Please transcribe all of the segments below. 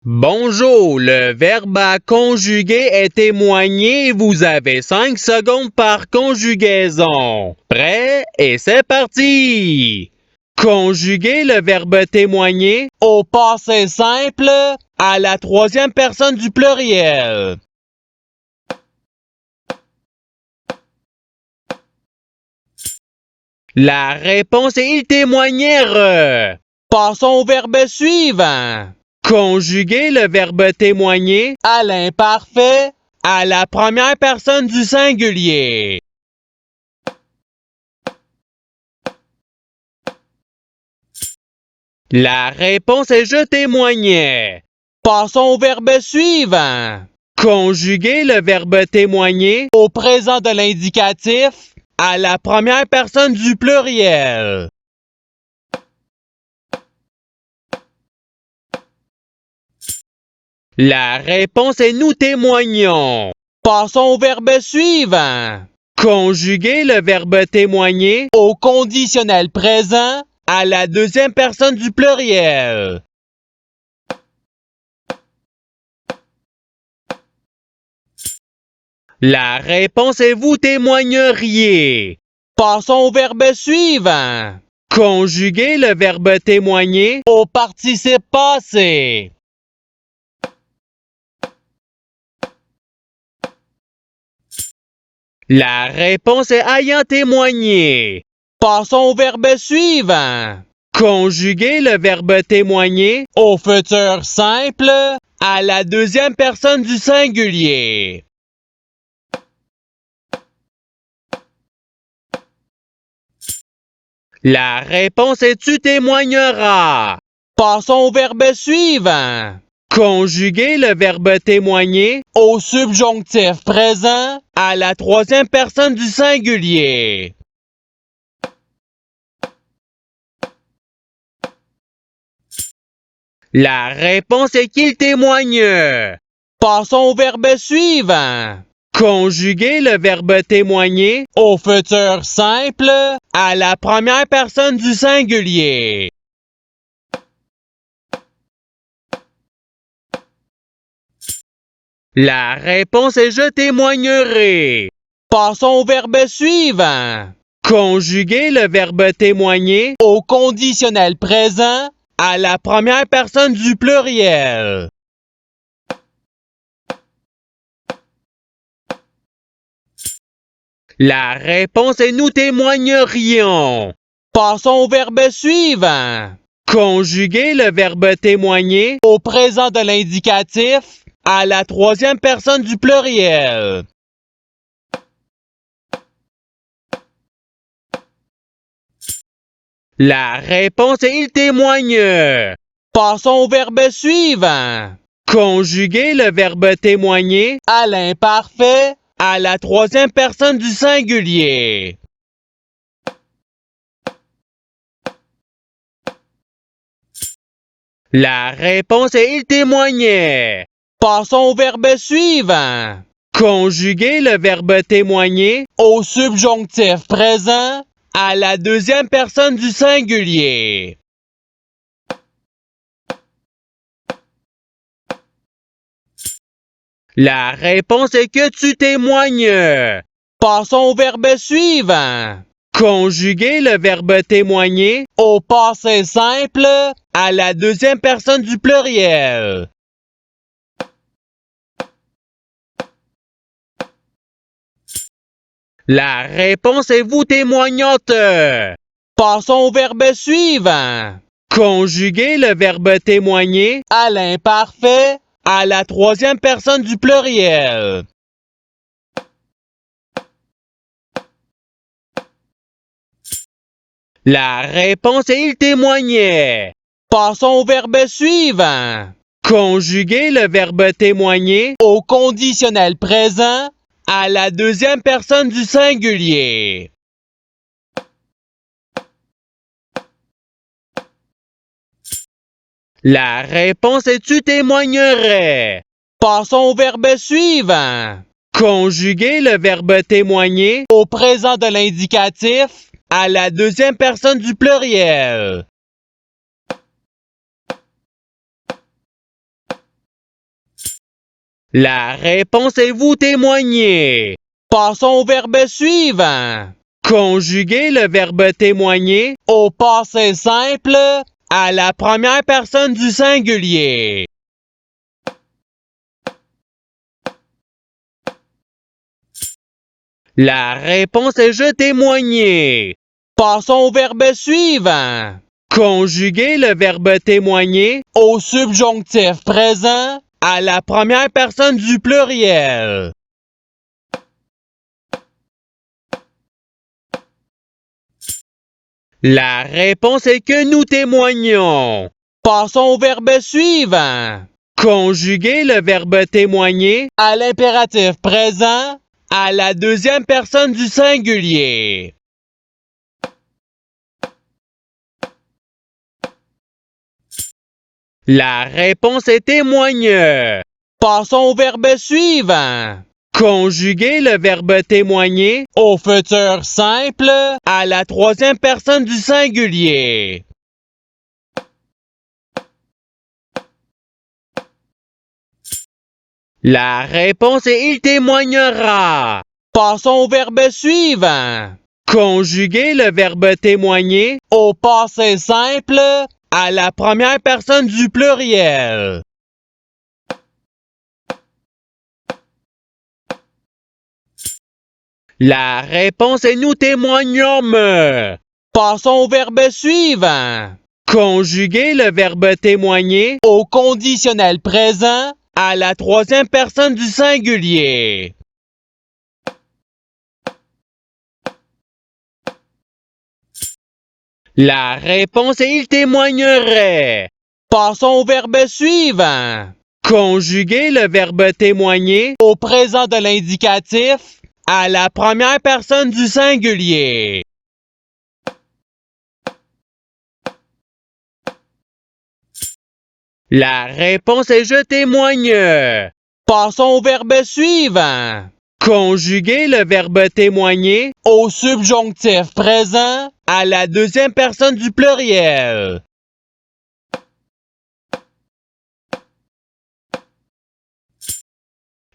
Bonjour, le verbe à conjuguer est témoigné. Vous avez 5 secondes par conjugaison. Prêt? Et c'est parti! Conjuguer le verbe témoigner au passé simple à la troisième personne du pluriel. La réponse est ils témoignèrent. Passons au verbe suivant. Conjuguer le verbe témoigner à l'imparfait à la première personne du singulier. La réponse est je témoignais. Passons au verbe suivant. Conjuguer le verbe témoigner au présent de l'indicatif à la première personne du pluriel. La réponse est nous témoignons. Passons au verbe suivant. Conjuguer le verbe témoigner au conditionnel présent à la deuxième personne du pluriel. La réponse est vous témoigneriez. Passons au verbe suivant. Conjuguer le verbe témoigner au participe passé. La réponse est ayant témoigné. Passons au verbe suivant. Conjuguer le verbe témoigner au futur simple à la deuxième personne du singulier. La réponse est tu témoigneras. Passons au verbe suivant. Conjuguer le verbe témoigner au subjonctif présent à la troisième personne du singulier. La réponse est qu'il témoigne. Passons au verbe suivant. Conjuguer le verbe témoigner au futur simple à la première personne du singulier. La réponse est je témoignerai. Passons au verbe suivant. Conjuguer le verbe témoigner au conditionnel présent à la première personne du pluriel. La réponse est nous témoignerions. Passons au verbe suivant. Conjuguer le verbe témoigner au présent de l'indicatif à la troisième personne du pluriel. La réponse est il témoigne. Passons au verbe suivant. Conjuguer le verbe témoigner à l'imparfait à la troisième personne du singulier. La réponse est il témoignait. Passons au verbe suivant. Conjuguer le verbe témoigner au subjonctif présent à la deuxième personne du singulier. La réponse est que tu témoignes. Passons au verbe suivant. Conjuguer le verbe témoigner au passé simple à la deuxième personne du pluriel. La réponse est vous témoignote. Passons au verbe suivant. Conjuguer le verbe témoigner à l'imparfait à la troisième personne du pluriel. La réponse est il témoignait. Passons au verbe suivant. Conjuguer le verbe témoigner au conditionnel présent à la deuxième personne du singulier. La réponse est tu témoignerais. Passons au verbe suivant. Conjuguer le verbe témoigner au présent de l'indicatif à la deuxième personne du pluriel. La réponse est vous témoignez. Passons au verbe suivant. Conjuguez le verbe témoigner au passé simple à la première personne du singulier. La réponse est je témoignais. Passons au verbe suivant. Conjuguez le verbe témoigner au subjonctif présent à la première personne du pluriel. La réponse est que nous témoignons. Passons au verbe suivant. Conjuguez le verbe témoigner à l'impératif présent à la deuxième personne du singulier. La réponse est témoigne. Passons au verbe suivant. Conjuguez le verbe témoigner au futur simple à la troisième personne du singulier. La réponse est il témoignera. Passons au verbe suivant. Conjuguez le verbe témoigner au passé simple à la première personne du pluriel. La réponse est nous témoignons. Passons au verbe suivant. Conjuguez le verbe témoigner au conditionnel présent à la troisième personne du singulier. La réponse est il témoignerait. Passons au verbe suivant. Conjuguez le verbe témoigner au présent de l'indicatif à la première personne du singulier. La réponse est je témoigne. Passons au verbe suivant. Conjuguez le verbe témoigner au subjonctif présent à la deuxième personne du pluriel.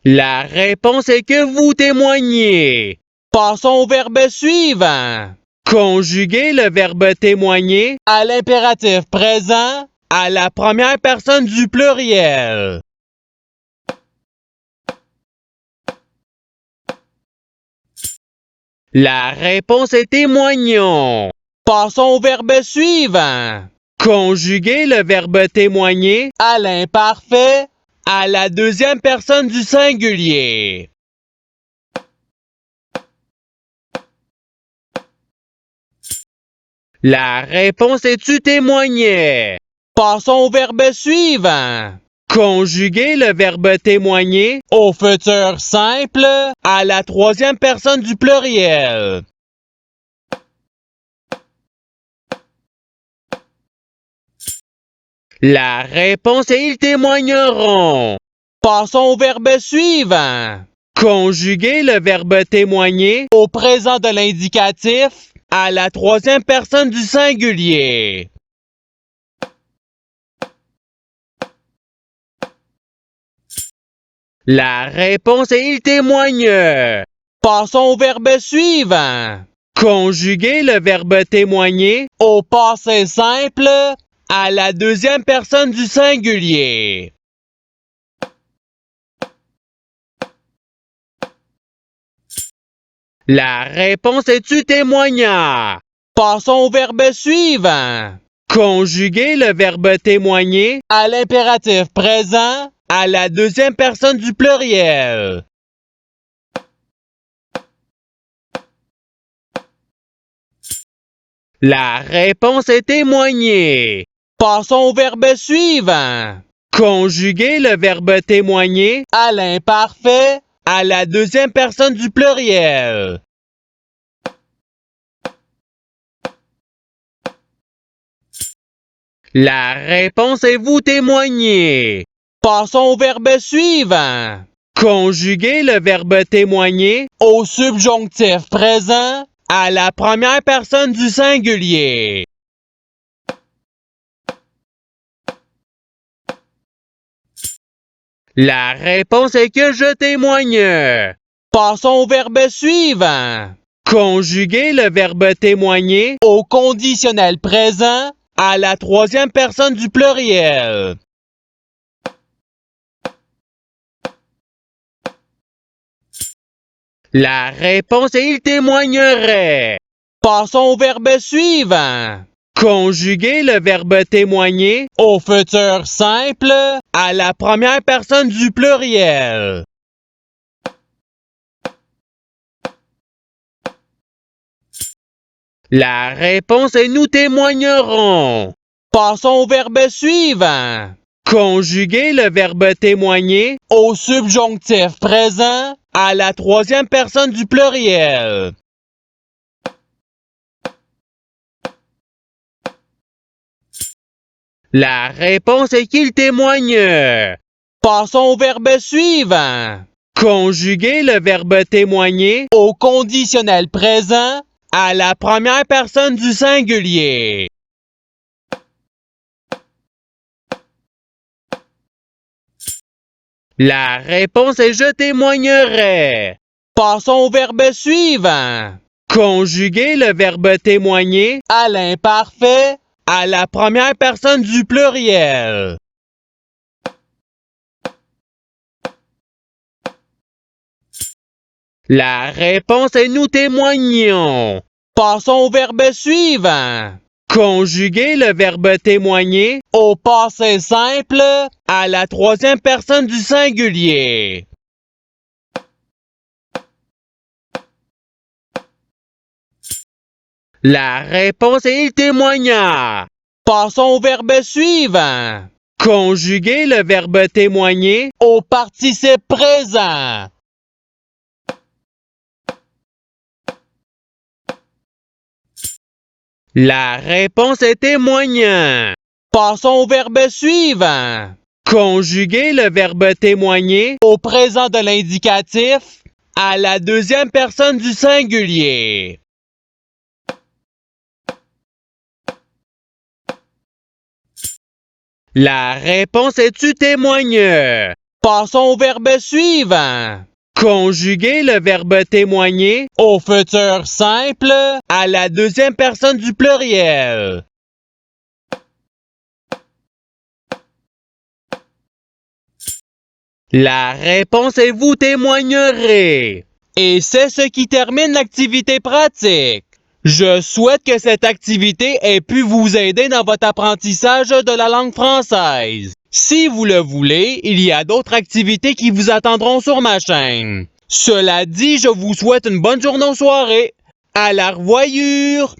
La réponse est que vous témoignez. Passons au verbe suivant. Conjuguez le verbe témoigner à l'impératif présent à la première personne du pluriel. La réponse est témoignons. Passons au verbe suivant. Conjuguez le verbe témoigner à l'imparfait à la deuxième personne du singulier. La réponse est tu témoignais. Passons au verbe suivant. Conjuguez le verbe témoigner au futur simple à la troisième personne du pluriel. La réponse est ils témoigneront. Passons au verbe suivant. Conjuguez le verbe témoigner au présent de l'indicatif à la troisième personne du singulier. La réponse est il témoigne. Passons au verbe suivant. Conjuguez le verbe témoigner au passé simple à la deuxième personne du singulier. La réponse est tu témoigna. Passons au verbe suivant. Conjuguez le verbe témoigner à l'impératif présent à la deuxième personne du pluriel. La réponse est témoigner. Passons au verbe suivant. Conjuguez le verbe témoigner à l'imparfait à la deuxième personne du pluriel. La réponse est vous témoignez. Passons au verbe suivant. Conjuguez le verbe témoigner au subjonctif présent à la première personne du singulier. La réponse est que je témoigne. Passons au verbe suivant. Conjuguer le verbe témoigner au conditionnel présent à la troisième personne du pluriel. La réponse est il témoignerait. Passons au verbe suivant. Conjuguer le verbe témoigner au futur simple à la première personne du pluriel. La réponse est nous témoignerons. Passons au verbe suivant. Conjuguer le verbe témoigner au subjonctif présent à la troisième personne du pluriel. La réponse est qu'il témoigne. Passons au verbe suivant. Conjuguer le verbe témoigner au conditionnel présent à la première personne du singulier. La réponse est je témoignerai. Passons au verbe suivant. Conjuguer le verbe témoigner à l'imparfait à la première personne du pluriel. La réponse est nous témoignions. Passons au verbe suivant. Conjuguer le verbe témoigner au passé simple à la troisième personne du singulier. La réponse est il témoigna. Passons au verbe suivant. Conjuguer le verbe témoigner au participe présent. La réponse est témoignant. Passons au verbe suivant. Conjuguer le verbe témoigner au présent de l'indicatif à la deuxième personne du singulier. La réponse est tu témoignes. Passons au verbe suivant. Conjuguer le verbe témoigner au futur simple à la deuxième personne du pluriel. La réponse est vous témoignerez. Et c'est ce qui termine l'activité pratique. Je souhaite que cette activité ait pu vous aider dans votre apprentissage de la langue française. Si vous le voulez, il y a d'autres activités qui vous attendront sur ma chaîne. Cela dit, je vous souhaite une bonne journée ou soirée. À la revoyure!